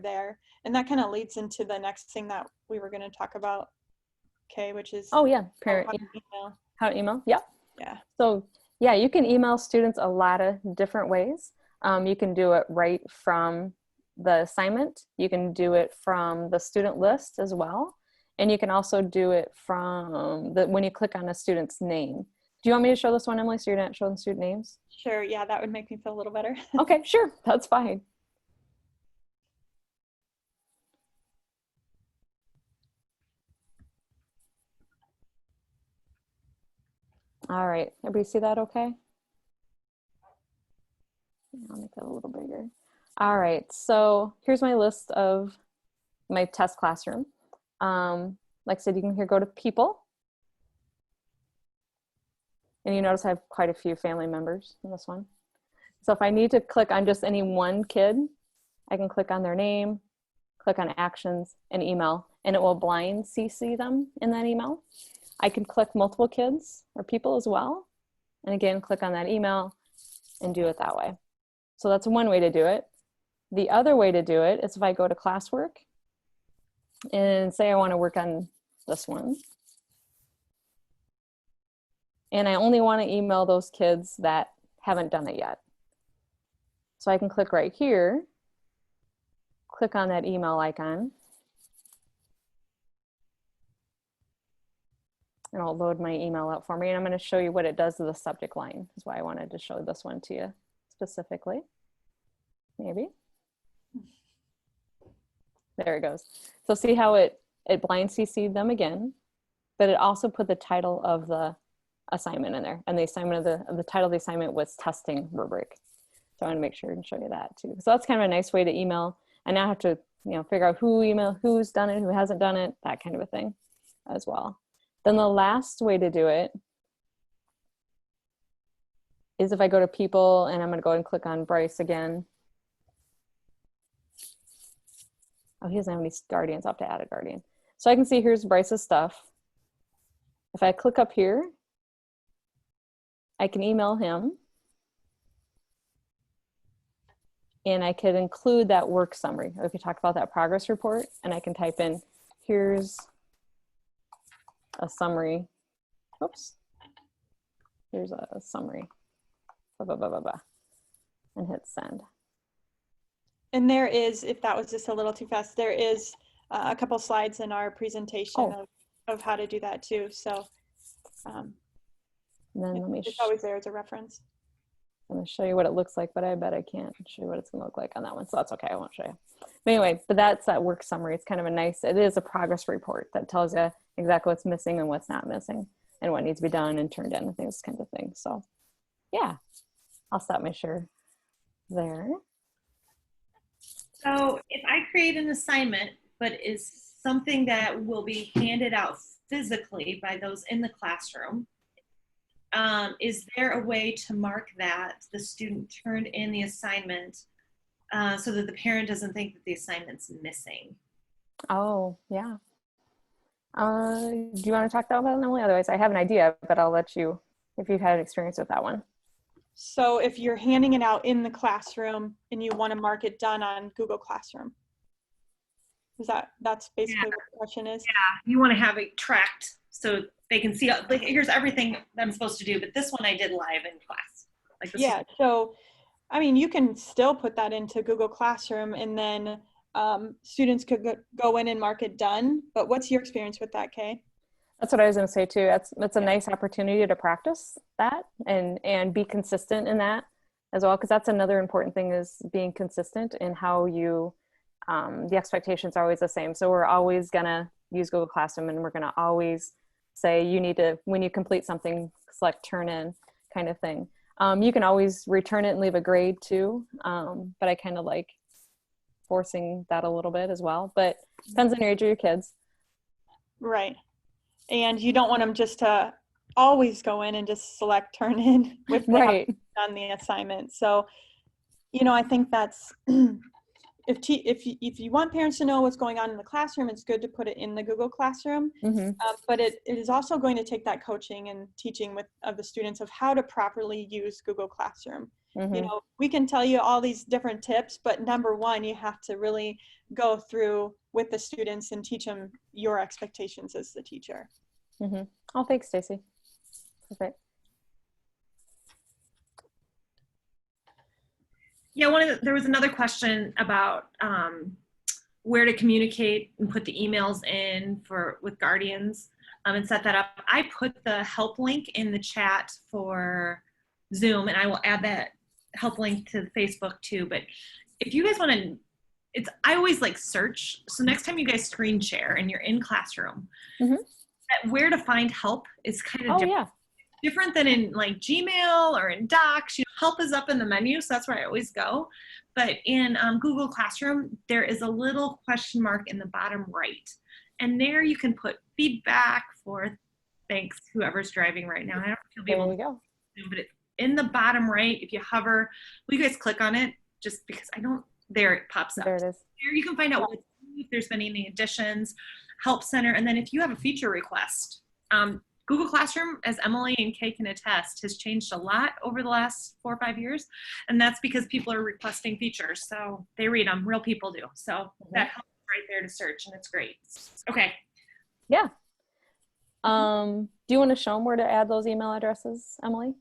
there. And that kind of leads into the next thing that we were going to talk about, okay, which is Parent email. How to email. Yeah. So yeah, you can email students a lot of different ways. You can do it right from the assignment. You can do it from the student list as well. And you can also do it from when you click on a student's name. Do you want me to show this one, Emily, so you're not showing student names? Sure, yeah, that would make me feel a little better. Okay, sure, that's fine. All right, everybody see that okay? I'll make that a little bigger. All right, so here's my list of my test classroom. Like I said, you can here go to people. And you notice I have quite a few family members in this one. So if I need to click on just any one kid, I can click on their name, click on actions and email, and it will blind CC them in that email. I can click multiple kids or people as well. And again, click on that email and do it that way. So that's one way to do it. The other way to do it is if I go to Classwork and say I want to work on this one. And I only want to email those kids that haven't done it yet. So I can click right here, click on that email icon, and it'll load my email out for me. And I'm going to show you what it does to the subject line. That's why I wanted to show this one to you specifically. Maybe. There it goes. So see how it blind CC'd them again, but it also put the title of the assignment in there, and the assignment of the title of the assignment was testing rubric. So I want to make sure and show you that too. So that's kind of a nice way to email. I now have to, you know, figure out who's done it, who hasn't done it, that kind of a thing as well. Then the last way to do it is if I go to people, and I'm going to go and click on Bryce again. Oh, he doesn't have any guardians. I'll have to add a guardian. So I can see here's Bryce's stuff. If I click up here, I can email him. And I could include that work summary. Or we could talk about that progress report, and I can type in, here's a summary. Oops. Here's a summary. Blah, blah, blah, blah, blah. And hit send. And there is, if that was just a little too fast, there is a couple slides in our presentation of how to do that too. So then let me it's always there as a reference. I'm going to show you what it looks like, but I bet I can't show you what it's going to look like on that one. So that's okay. I won't show you. But anyway, but that's that work summary. It's kind of a nice, it is a progress report that tells you exactly what's missing and what's not missing and what needs to be done and turned in and things, kinds of things. So yeah, I'll stop my share there. So if I create an assignment, but is something that will be handed out physically by those in the classroom, is there a way to mark that the student turned in the assignment so that the parent doesn't think that the assignment's missing? Oh, yeah. Do you want to talk about that, Emily? Otherwise, I have an idea, but I'll let you, if you've had experience with that one. So if you're handing it out in the classroom and you want to mark it done on Google Classroom, that's basically what the question is? Yeah, you want to have it tracked so they can see, like, here's everything that I'm supposed to do, but this one I did live in class. Like this Yeah, so I mean, you can still put that into Google Classroom and then students could go in and mark it done. But what's your experience with that, Kay? That's what I was going to say too. That's a nice opportunity to practice that and be consistent in that as well, because that's another important thing, is being consistent in how you the expectations are always the same. So we're always going to use Google Classroom, and we're going to always say you need to, when you complete something, select turn in kind of thing. You can always return it and leave a grade too, but I kind of like forcing that a little bit as well, but depends on your age of your kids. Right. And you don't want them just to always go in and just select turn in if they Right. haven't done the assignment. So, I think that's if you want parents to know what's going on in the classroom, it's good to put it in the Google Classroom. Mm-hmm. But it is also going to take that coaching and teaching of the students of how to properly use Google Classroom. Mm-hmm. We can tell you all these different tips, but number one, you have to really go through with the students and teach them your expectations as the teacher. Mm-hmm. Oh, thanks, Stacy. Perfect. Yeah, there was another question about where to communicate and put the emails in with guardians and set that up. I put the help link in the chat for Zoom, and I will add that help link to Facebook too. But if you guys want to, I always like search. So next time you guys screen share and you're in classroom, where to find help is kind of different than in like Gmail or in Docs. Help is up in the menu, so that's where I always go. But in Google Classroom, there is a little question mark in the bottom right. And there you can put feedback for, thanks, whoever's driving right now. I don't know if you'll be able to go. But it's in the bottom right. If you hover, will you guys click on it? Just because there it pops up. There it is. There you can find out if there's been any additions, help center, and then if you have a feature request. Google Classroom, as Emily and Kay can attest, has changed a lot over the last 4 or 5 years. And that's because people are requesting features. So they read them, real people do. So that helps right there to search, and it's great. Okay. Yeah. Do you want to show them where to add those email addresses, Emily?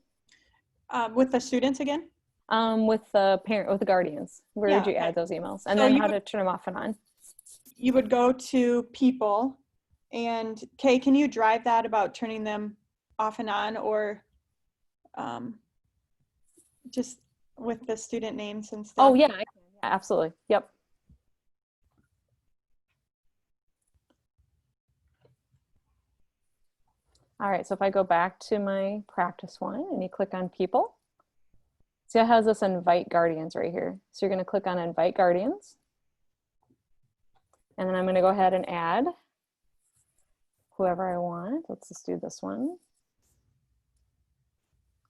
With the students again? With the guardians. Where would you add those emails? And then how to turn them off and on? You would go to people. And Kay, can you drive that about turning them off and on, or just with the student names and stuff? Oh yeah, I can. Yeah, absolutely. Yep. All right, so if I go back to my practice one and you click on people, see it has this invite guardians right here. So you're going to click on invite guardians. And then I'm going to go ahead and add whoever I want. Let's just do this one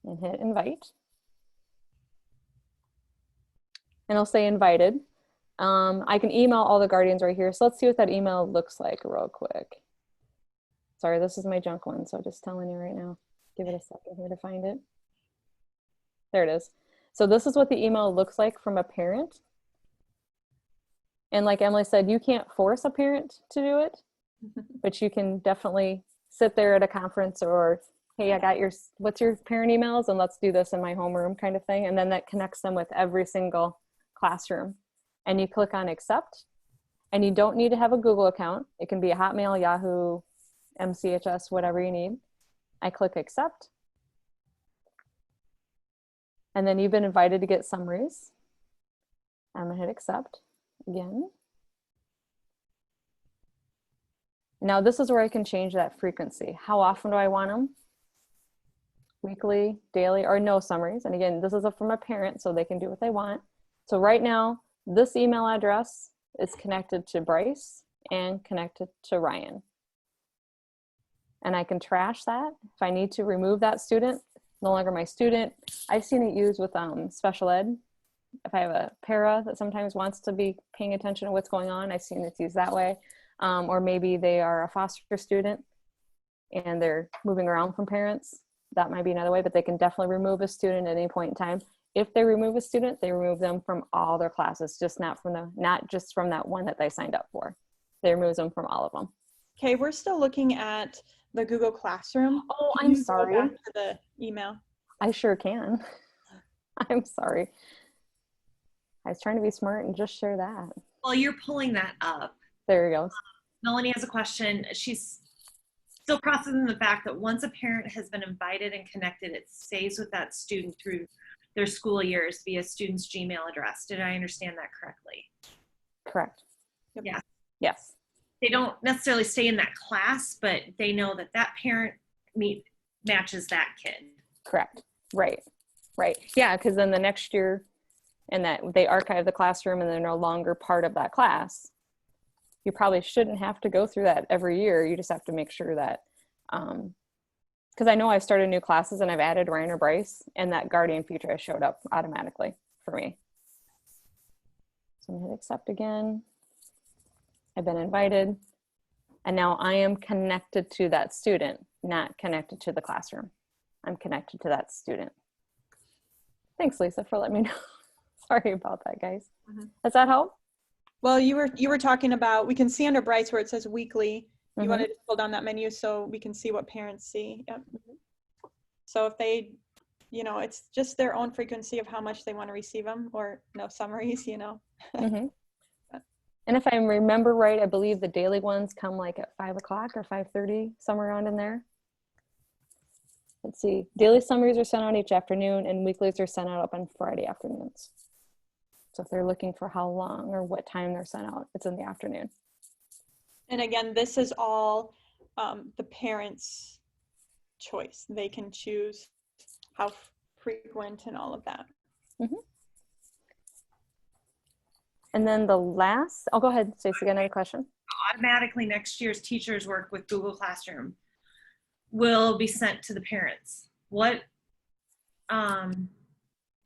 and hit invite. And it'll say invited. I can email all the guardians right here. So let's see what that email looks like real quick. Sorry, this is my junk one, so just telling you right now. Give it a second here to find it. There it is. So this is what the email looks like from a parent. And like Emily said, you can't force a parent to do it. But you can definitely sit there at a conference or, hey, I got what's your parent emails, and let's do this in my homeroom kind of thing. And then that connects them with every single classroom. And you click on accept, and you don't need to have a Google account. It can be a Hotmail, Yahoo, MCHS, whatever you need. I click accept. And then you've been invited to get summaries. I'm gonna hit accept again. Now this is where I can change that frequency. How often do I want them? Weekly, daily, or no summaries. And again, this is from a parent, so they can do what they want. So right now, this email address is connected to Bryce and connected to Ryan. And I can trash that. If I need to remove that student, no longer my student. I've seen it used with special ed. If I have a para that sometimes wants to be paying attention to what's going on, I've seen it used that way. Or maybe they are a foster student and they're moving around from parents. That might be another way, but they can definitely remove a student at any point in time. If they remove a student, they remove them from all their classes, just not just from that one that they signed up for. They remove them from all of them. Okay, we're still looking at the Google Classroom. Oh, Can I'm you go sorry. back to the email. I sure can. I'm sorry. I was trying to be smart and just share that. While you're pulling that up, There you go. Melanie has a question. She's still processing the fact that once a parent has been invited and connected, it stays with that student through their school years via student's Gmail address. Did I understand that correctly? Correct. Yeah. Yes. They don't necessarily stay in that class, but they know that that parent matches that kid. Correct. Right. Right. Yeah, because then the next year, and that they archive the classroom and they're no longer part of that class. You probably shouldn't have to go through that every year. You just have to make sure that, because I know I've started new classes and I've added Ryan or Bryce, and that guardian feature has showed up automatically for me. So I'm gonna hit accept again. I've been invited, and now I am connected to that student, not connected to the classroom. I'm connected to that student. Thanks, Lisa, for letting me know. Sorry about that, guys. Does that help? Well, you were talking about, we can see under Bryce where it says weekly. You wanted to pull down that menu so we can see what parents see. Yep. So if they, it's just their own frequency of how much they want to receive them, or no summaries, And if I remember right, I believe the daily ones come like at 5 o'clock or 5:30, somewhere around in there. Let's see. Daily summaries are sent out each afternoon, and weeklies are sent out up on Friday afternoons. So if they're looking for how long or what time they're sent out, it's in the afternoon. And again, this is all the parents' choice. They can choose how frequent and all of that. And then the last, go ahead, Stacey, got another question? Automatically next year's teachers work with Google Classroom will be sent to the parents. What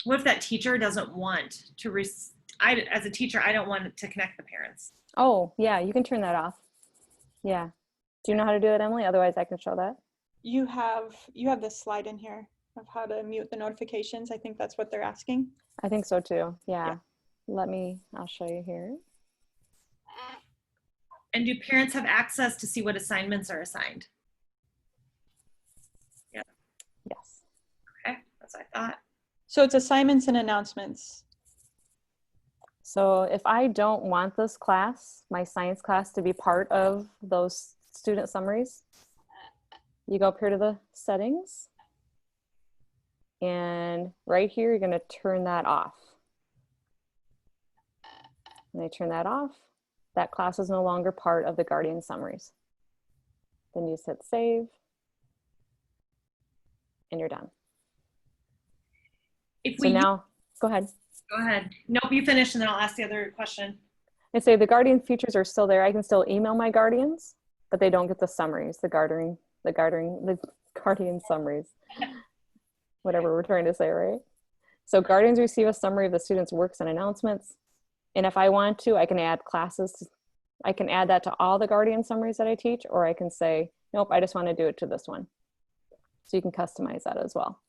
if that teacher doesn't want to as a teacher, I don't want to connect the parents. Oh, yeah, you can turn that off. Yeah. Do you know how to do it, Emily? Otherwise I can show that. You have this slide in here of how to mute the notifications. I think that's what they're asking. I think so too. Yeah. I'll show you here. And do parents have access to see what assignments are assigned? Yeah. Yes. Okay, that's what I thought. So it's assignments and announcements. So if I don't want this class, my science class, to be part of those student summaries, you go up here to the settings, and right here, you're going to turn that off. When I turn that off, that class is no longer part of the Guardian summaries. Then you hit save, and you're done. Now, go ahead. Go ahead. Nope, you finish, and then I'll ask the other question. I say the Guardian features are still there. I can still email my guardians, but they don't get the summaries, the Guardian summaries, whatever we're trying to say, right? So guardians receive a summary of the students' works and announcements. And if I want to, I can add classes. I can add that to all the Guardian summaries that I teach, or I can say, nope, I just want to do it to this one. So you can customize that as well.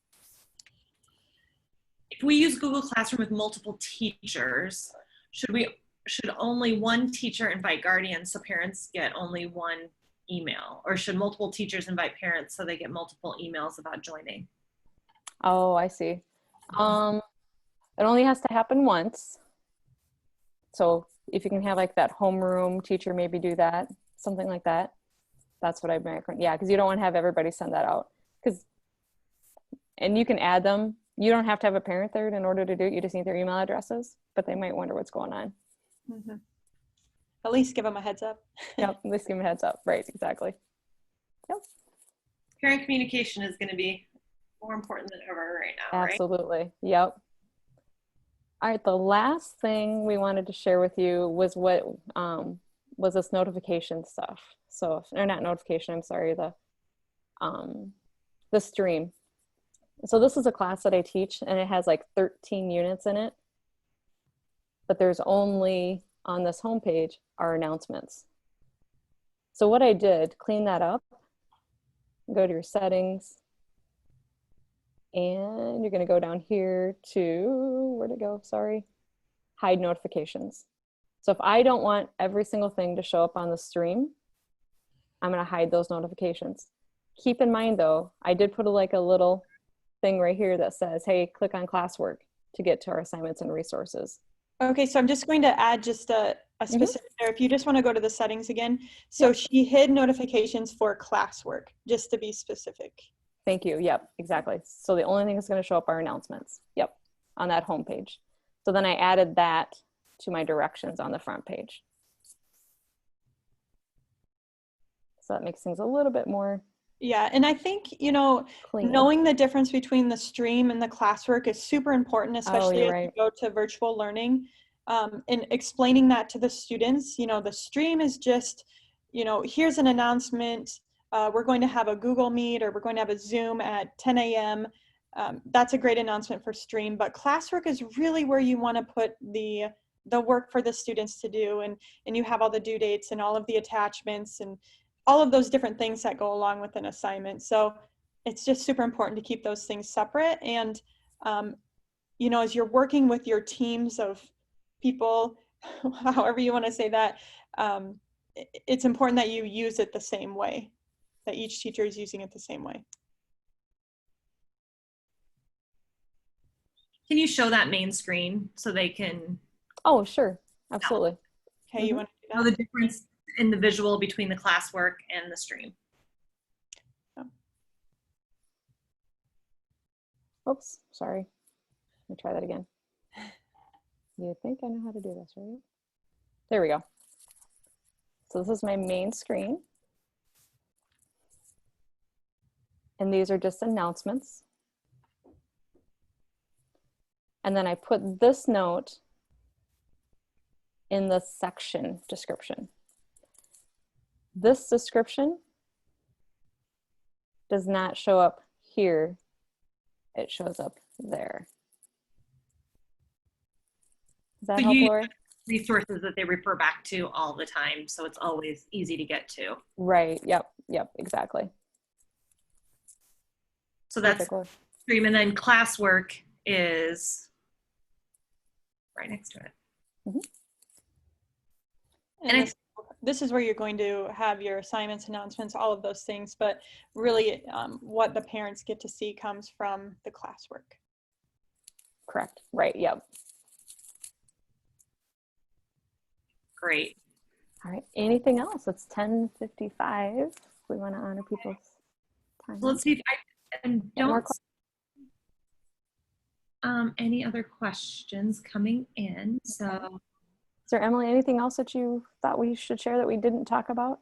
If we use Google Classroom with multiple teachers, should only one teacher invite guardians so parents get only one email? Or should multiple teachers invite parents so they get multiple emails about joining? Oh, I see. It only has to happen once. So if you can have like that homeroom teacher maybe do that, something like that. That's what I'd recommend. Yeah, because you don't want to have everybody send that out. And you can add them. You don't have to have a parent there in order to do it. You just need their email addresses, but they might wonder what's going on. At least give them a heads up. Yep, at least give them a heads up. Right, exactly. Yep. Parent communication is going to be more important than ever right now, Absolutely. Right? Yep. All right, the last thing we wanted to share with you was what was this notification stuff. So, or not notification, I'm sorry, the stream. So this is a class that I teach, and it has like 13 units in it, but there's only, on this homepage, are announcements. So what I did, clean that up, go to your settings, And you're going to go down here to, where'd it go? Sorry. Hide notifications. So if I don't want every single thing to show up on the stream, I'm going to hide those notifications. Keep in mind though, I did put like a little thing right here that says, hey, click on Classwork to get to our assignments and resources. Okay, so I'm just going to add just a specific there. If you just want to go to the settings again. So she hid notifications for Classwork, just to be specific. Thank you. Yep, exactly. So the only thing that's going to show up are announcements. Yep, on that home page. So then I added that to my directions on the front page. So that makes things a little bit more. Yeah, and I think, you know, clean. Knowing the difference between the stream and the classwork is super important, especially as you go to virtual learning. And explaining that to the students, you know, the stream is just, you know, here's an announcement. We're going to have a Google Meet or we're going to have a Zoom at 10 a.m. That's a great announcement for stream, but classwork is really where you want to put the work for the students to do, and you have all the due dates and all of the attachments and all of those different things that go along with an assignment. So it's just super important to keep those things separate. And, you know, as you're working with your teams of people, however you want to say that, it's important that you use it the same way, that each teacher is using it the same way. Can you show that main screen so they can? Oh, sure. Absolutely. Okay, you want to do that? Know the difference in the visual between the classwork and the stream. Oops, sorry. Let me try that again. You think I know how to do this, right? There we go. So this is my main screen. And these are just announcements. And then I put this note in the section description. This description does not show up here. It shows up there. Does that help, Lori? Resources that they refer back to all the time, so it's always easy to get to. Right, yep, exactly. So that's stream, and then classwork is right next to it. Mm-hmm. And this is where you're going to have your assignments, announcements, all of those things, but really what the parents get to see comes from the classwork. Correct, right, yep. Great. All right, anything else? It's 10:55. We want to honor people's time. Well, let's see if I don't any other questions coming in. So is there, Emily, anything else that you thought we should share that we didn't talk about?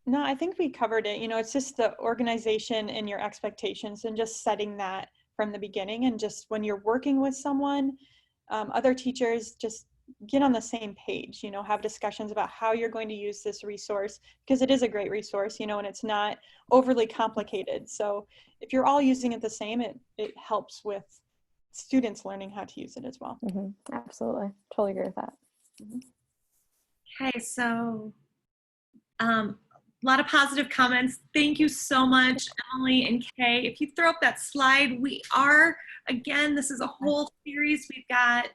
No, I think we covered it. You know, it's just the organization and your expectations and just setting that from the beginning. And just when you're working with someone, other teachers, just get on the same page, you know, have discussions about how you're going to use this resource, because it is a great resource, you know, and it's not overly complicated. So if you're all using it the same, it helps with students learning how to use it as well. Mm-hmm. Absolutely. Totally agree with that. Mm-hmm. Okay, so a lot of positive comments. Thank you so much, Emily and Kay. If you throw up that slide, we are, again, this is a whole series. We've got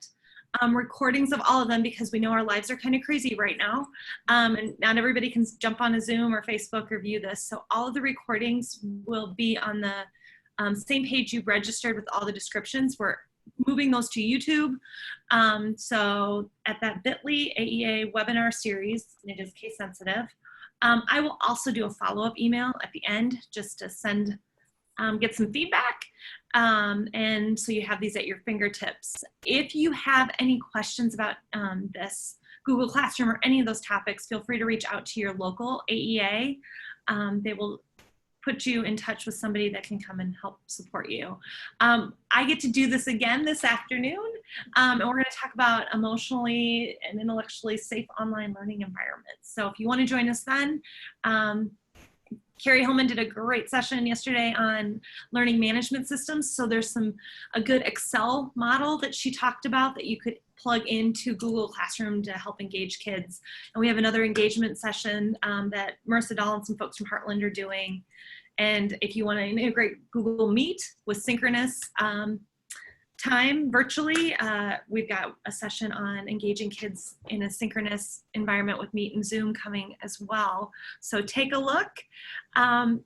recordings of all of them because we know our lives are kind of crazy right now. And not everybody can jump on a Zoom or Facebook or view this. So all of the recordings will be on the same page you registered with all the descriptions. We're moving those to YouTube. So at that bit.ly AEA webinar series, and it is case sensitive. I will also do a follow-up email at the end just to send, get some feedback. And so you have these at your fingertips. If you have any questions about this Google Classroom or any of those topics, feel free to reach out to your local AEA. They will put you in touch with somebody that can come and help support you. I get to do this again this afternoon, and we're going to talk about emotionally and intellectually safe online learning environments. So if you want to join us then, Carrie Hillman did a great session yesterday on learning management systems. So there's a good Excel model that she talked about that you could plug into Google Classroom to help engage kids. And we have another engagement session that Marissa Dahl and some folks from Heartland are doing. And if you want to integrate Google Meet with synchronous time virtually, we've got a session on engaging kids in a synchronous environment with Meet and Zoom coming as well. So take a look.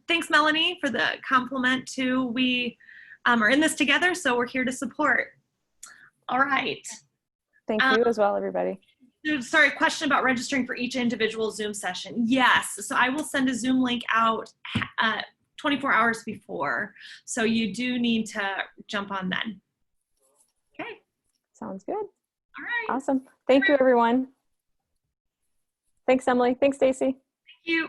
Thanks, Melanie, for the compliment too. We are in this together, so we're here to support. All right. Thank you as well, everybody. Sorry, question about registering for each individual Zoom session. Yes, so I will send a Zoom link out 24 hours before. So you do need to jump on then. Okay. Sounds good. All right. Awesome. Thank you, everyone. Thanks, Emily. Thanks, Stacy. Thank you.